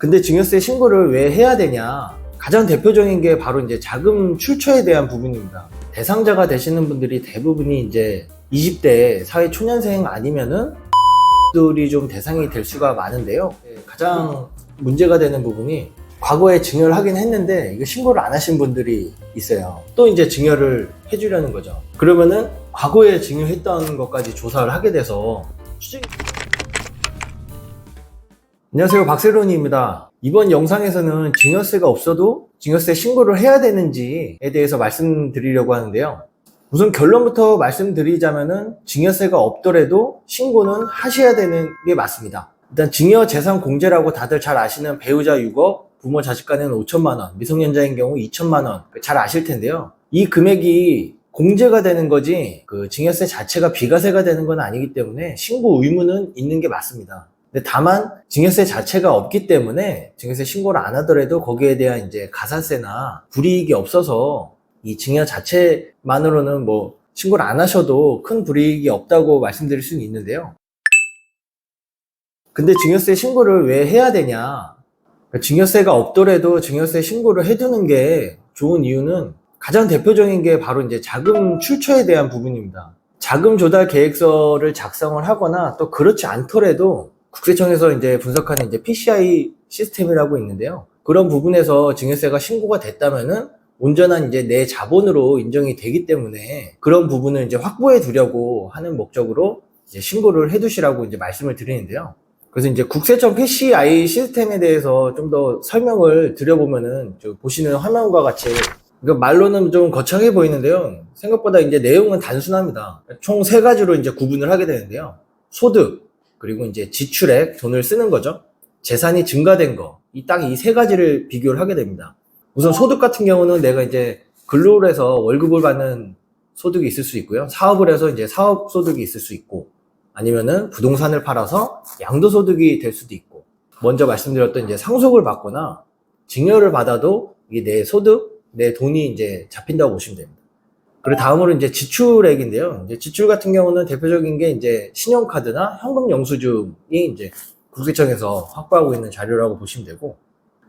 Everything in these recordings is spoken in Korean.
근데 증여세 신고를 왜 해야 되냐? 가장 대표적인 게 바로 이제 자금 출처에 대한 부분입니다. 대상자가 되시는 분들이 대부분이 이제 20대 사회 초년생 아니면은 들이 좀 대상이 될 수가 많은데요. 가장 문제가 되는 부분이 과거에 증여를 하긴 했는데 이거 신고를 안 하신 분들이 있어요. 또 이제 증여를 해주려는 거죠. 그러면은 과거에 증여했던 것까지 조사를 하게 돼서 안녕하세요, 박세론입니다. 이번 영상에서는 증여세가 없어도 증여세 신고를 해야 되는지에 대해서 말씀드리려고 하는데요. 우선 결론부터 말씀드리자면은 증여세가 없더라도 신고는 하셔야 되는 게 맞습니다. 일단 증여재산공제라고 다들 잘 아시는 배우자 6억, 부모 자식 간에는 5천만 원, 미성년자인 경우 2천만 원 잘 아실 텐데요. 이 금액이 공제가 되는 거지 그 증여세 자체가 비과세가 되는 건 아니기 때문에 신고 의무는 있는 게 맞습니다. 근데 다만 증여세 자체가 없기 때문에 증여세 신고를 안 하더라도 거기에 대한 이제 가산세나 불이익이 없어서 이 증여 자체만으로는 뭐 신고를 안 하셔도 큰 불이익이 없다고 말씀드릴 수는 있는데요. 근데 증여세 신고를 왜 해야 되냐? 증여세가 없더라도 증여세 신고를 해두는 게 좋은 이유는 가장 대표적인 게 바로 이제 자금 출처에 대한 부분입니다. 자금 조달 계획서를 작성을 하거나 또 그렇지 않더라도 국세청에서 이제 분석하는 이제 PCI 시스템이라고 있는데요. 그런 부분에서 증여세가 신고가 됐다면은 온전한 이제 내 자본으로 인정이 되기 때문에 그런 부분을 이제 확보해 두려고 하는 목적으로 이제 신고를 해 두시라고 이제 말씀을 드리는데요. 그래서 이제 국세청 PCI 시스템에 대해서 좀 더 설명을 드려보면은 보시는 화면과 같이 말로는 좀 거창해 보이는데요. 생각보다 이제 내용은 단순합니다. 총 세 가지로 이제 구분을 하게 되는데요. 소득, 그리고 이제 지출액, 돈을 쓰는 거죠. 재산이 증가된 거, 딱 이 세 가지를 비교를 하게 됩니다. 우선 소득 같은 경우는 내가 이제 근로를 해서 월급을 받는 소득이 있을 수 있고요. 사업을 해서 이제 사업 소득이 있을 수 있고, 아니면은 부동산을 팔아서 양도소득이 될 수도 있고, 먼저 말씀드렸던 이제 상속을 받거나 증여를 받아도 이게 내 소득, 내 돈이 이제 잡힌다고 보시면 됩니다. 그리고 다음으로 이제 지출액인데요. 이제 지출 같은 경우는 대표적인 게 이제 신용카드나 현금 영수증이 이제 국세청에서 확보하고 있는 자료라고 보시면 되고,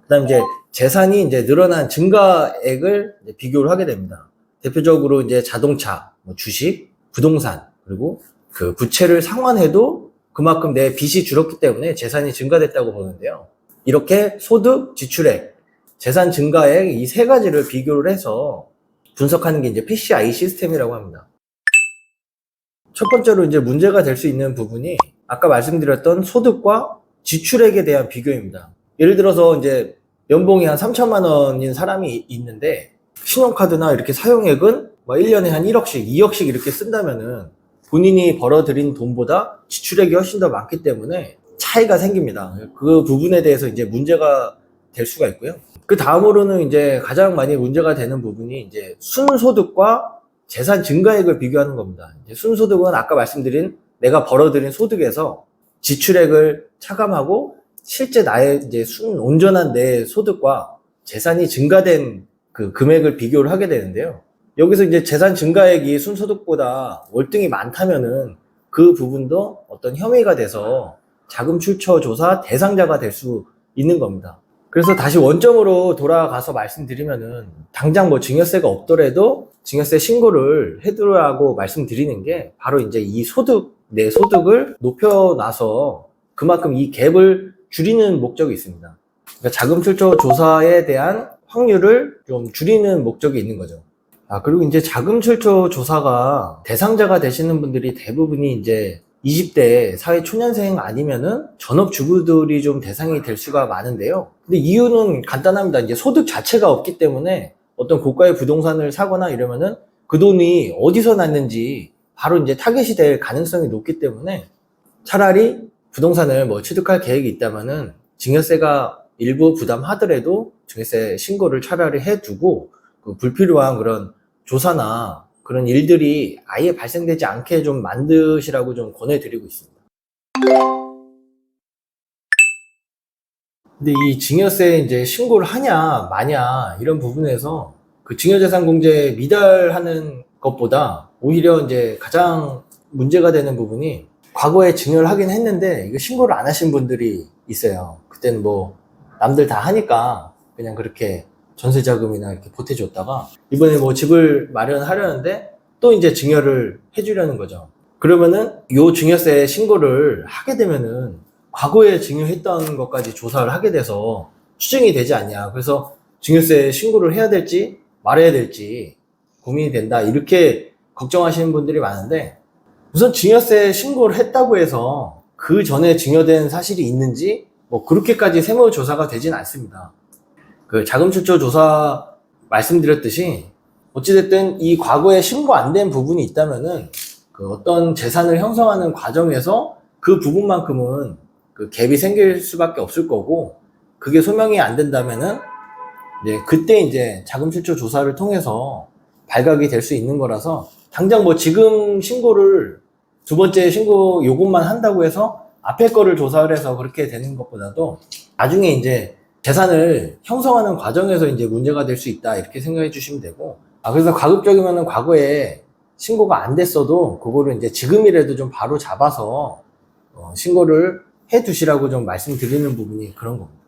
그다음 이제 재산이 이제 늘어난 증가액을 이제 비교를 하게 됩니다. 대표적으로 이제 자동차, 뭐 주식, 부동산, 그리고 그 부채를 상환해도 그만큼 내 빚이 줄었기 때문에 재산이 증가됐다고 보는데요. 이렇게 소득, 지출액, 재산 증가액 이 세 가지를 비교를 해서 분석하는 게 이제 PCI 시스템이라고 합니다. 첫 번째로 이제 문제가 될 수 있는 부분이 아까 말씀드렸던 소득과 지출액에 대한 비교입니다. 예를 들어서 이제 연봉이 한 3천만 원인 사람이 있는데 신용카드나 이렇게 사용액은 뭐 1년에 한 1억씩, 2억씩 이렇게 쓴다면은 본인이 벌어들인 돈보다 지출액이 훨씬 더 많기 때문에 차이가 생깁니다. 그 부분에 대해서 이제 문제가 될 수가 있고요. 그 다음으로는 이제 가장 많이 문제가 되는 부분이 이제 순소득과 재산 증가액을 비교하는 겁니다. 이제 순소득은 아까 말씀드린 내가 벌어들인 소득에서 지출액을 차감하고 실제 나의 이제 온전한 내 소득과 재산이 증가된 그 금액을 비교를 하게 되는데요. 여기서 이제 재산 증가액이 순소득보다 월등히 많다면은 그 부분도 어떤 혐의가 돼서 자금 출처 조사 대상자가 될 수 있는 겁니다. 그래서 다시 원점으로 돌아가서 말씀드리면은 당장 뭐 증여세가 없더라도 증여세 신고를 해두라고 말씀드리는 게 바로 이제 이 소득, 내 소득을 높여놔서 그만큼 이 갭을 줄이는 목적이 있습니다. 그러니까 자금 출처 조사에 대한 확률을 좀 줄이는 목적이 있는 거죠. 그리고 이제 자금 출처 조사가 대상자가 되시는 분들이 대부분이 이제 20대 사회 초년생 아니면은 전업주부들이 좀 대상이 될 수가 많은데요. 근데 이유는 간단합니다. 이제 소득 자체가 없기 때문에 어떤 고가의 부동산을 사거나 이러면은 그 돈이 어디서 났는지 바로 이제 타겟이 될 가능성이 높기 때문에 차라리 부동산을 뭐 취득할 계획이 있다면은 증여세가 일부 부담하더라도 증여세 신고를 차라리 해두고 그 불필요한 그런 조사나 그런 일들이 아예 발생되지 않게 좀 만드시라고 좀 권해드리고 있습니다. 근데 이 증여세 이제 신고를 하냐 마냐 이런 부분에서 그 증여재산공제 미달하는 것보다 오히려 이제 가장 문제가 되는 부분이 과거에 증여를 하긴 했는데 이거 신고를 안 하신 분들이 있어요. 그때는 뭐 남들 다 하니까 그냥 그렇게 전세자금이나 이렇게 보태줬다가 이번에 뭐 집을 마련하려는데 또 이제 증여를 해주려는 거죠. 그러면은 요 증여세 신고를 하게 되면은 과거에 증여했던 것까지 조사를 하게 돼서 추정이 되지 않냐. 그래서 증여세 신고를 해야 될지 말아야 될지 고민이 된다. 이렇게 걱정하시는 분들이 많은데, 우선 증여세 신고를 했다고 해서 그 전에 증여된 사실이 있는지 뭐 그렇게까지 세무조사가 되진 않습니다. 그 자금출처 조사 말씀드렸듯이 어찌됐든 이 과거에 신고 안 된 부분이 있다면은 그 어떤 재산을 형성하는 과정에서 그 부분만큼은 그 갭이 생길 수밖에 없을 거고, 그게 소명이 안 된다면은 이제 그때 이제 자금출처 조사를 통해서 발각이 될 수 있는 거라서, 당장 뭐 지금 신고를 두 번째 신고 요것만 한다고 해서 앞에 거를 조사를 해서 그렇게 되는 것보다도 나중에 이제 재산을 형성하는 과정에서 이제 문제가 될 수 있다, 이렇게 생각해 주시면 되고, 그래서 가급적이면은 과거에 신고가 안 됐어도 그거를 이제 지금이라도 좀 바로 잡아서 신고를 해 두시라고 좀 말씀드리는 부분이 그런 겁니다.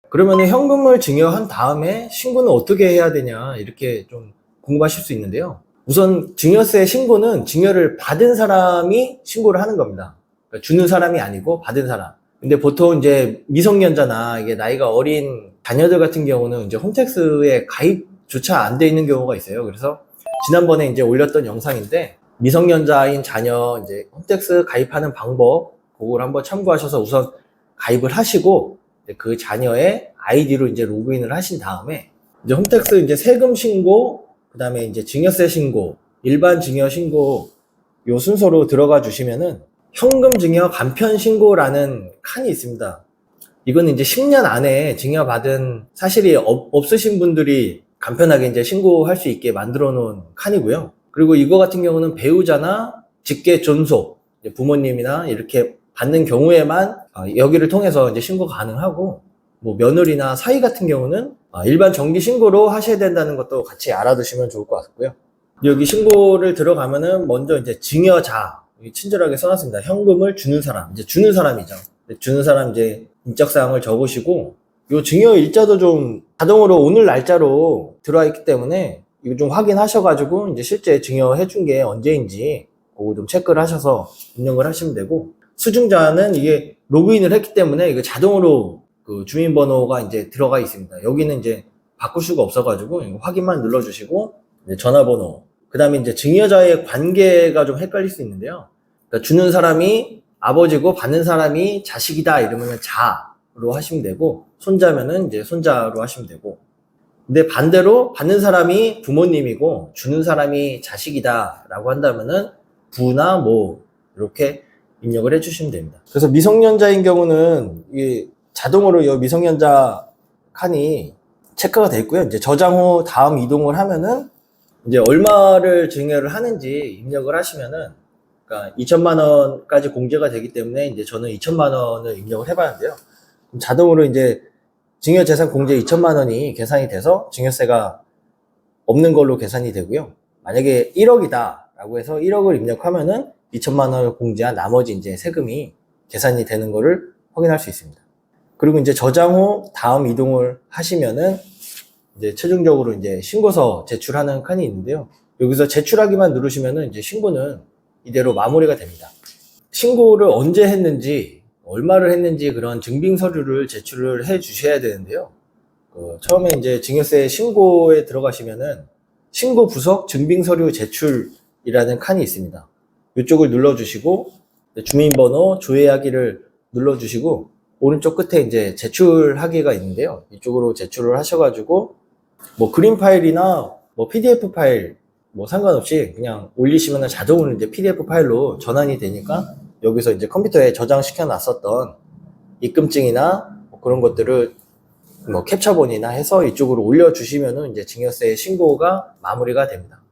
그러면은 현금을 증여한 다음에 신고는 어떻게 해야 되냐, 이렇게 좀 궁금하실 수 있는데요. 우선 증여세 신고는 증여를 받은 사람이 신고를 하는 겁니다. 그러니까 주는 사람이 아니고 받은 사람. 근데 보통 이제 미성년자나 이게 나이가 어린 자녀들 같은 경우는 이제 홈택스에 가입조차 안 돼 있는 경우가 있어요. 그래서 지난번에 이제 올렸던 영상인데, 미성년자인 자녀 이제 홈택스 가입하는 방법, 그걸 한번 참고하셔서 우선 가입을 하시고 그 자녀의 아이디로 이제 로그인을 하신 다음에 이제 홈택스 이제 세금 신고, 그 다음에 이제 증여세 신고, 일반 증여 신고 요 순서로 들어가 주시면은 현금 증여 간편 신고라는 칸이 있습니다. 이건 이제 10년 안에 증여받은 사실이 없으신 분들이 간편하게 이제 신고할 수 있게 만들어 놓은 칸이고요. 그리고 이거 같은 경우는 배우자나 직계 존속, 부모님이나 이렇게 받는 경우에만 여기를 통해서 이제 신고 가능하고, 뭐 며느리나 사위 같은 경우는 일반 정기 신고로 하셔야 된다는 것도 같이 알아두시면 좋을 것 같고요. 여기 신고를 들어가면은 먼저 이제 증여자, 친절하게 써놨습니다. 현금을 주는 사람, 이제 주는 사람이죠. 주는 사람 이제 인적사항을 적으시고, 요 증여 일자도 좀 자동으로 오늘 날짜로 들어와 있기 때문에 이거 좀 확인하셔가지고 이제 실제 증여해 준 게 언제인지 그거 좀 체크를 하셔서 입력을 하시면 되고, 수증자는 이게 로그인을 했기 때문에 이거 자동으로 그 주민번호가 이제 들어가 있습니다. 여기는 이제 바꿀 수가 없어가지고 이거 확인만 눌러주시고, 이제 전화번호, 그 다음에 이제 증여자의 관계가 좀 헷갈릴 수 있는데요. 그러니까 주는 사람이 아버지고 받는 사람이 자식이다 이러면 자로 하시면 되고, 손자면은 이제 손자로 하시면 되고, 근데 반대로 받는 사람이 부모님이고 주는 사람이 자식이다 라고 한다면은 부나 모 이렇게 입력을 해주시면 됩니다. 그래서 미성년자인 경우는 이게 자동으로 이 미성년자 칸이 체크가 되어 있고요. 이제 저장 후 다음 이동을 하면은 이제 얼마를 증여를 하는지 입력을 하시면은, 그러니까 2천만 원까지 공제가 되기 때문에 이제 저는 2천만 원을 입력을 해봤는데요. 자동으로 이제 증여재산 공제 2천만 원이 계산이 돼서 증여세가 없는 걸로 계산이 되고요. 만약에 1억이다 라고 해서 1억을 입력하면은 2천만 원을 공제한 나머지 이제 세금이 계산이 되는 거를 확인할 수 있습니다. 그리고 이제 저장 후 다음 이동을 하시면은 이제 최종적으로 이제 신고서 제출하는 칸이 있는데요. 여기서 제출하기만 누르시면은 이제 신고는 이대로 마무리가 됩니다. 신고를 언제 했는지, 얼마를 했는지 그런 증빙 서류를 제출을 해 주셔야 되는데요. 처음에 이제 증여세 신고에 들어가시면은 신고 부석 증빙 서류 제출이라는 칸이 있습니다. 이쪽을 눌러주시고 주민번호 조회하기를 눌러주시고 오른쪽 끝에 이제 제출하기가 있는데요. 이쪽으로 제출을 하셔가지고 뭐 그림 파일이나 뭐 PDF 파일 뭐 상관없이 그냥 올리시면 자동으로 이제 PDF 파일로 전환이 되니까 여기서 이제 컴퓨터에 저장시켜 놨었던 입금증이나 뭐 그런 것들을 뭐 캡처본이나 해서 이쪽으로 올려주시면은 이제 증여세 신고가 마무리가 됩니다.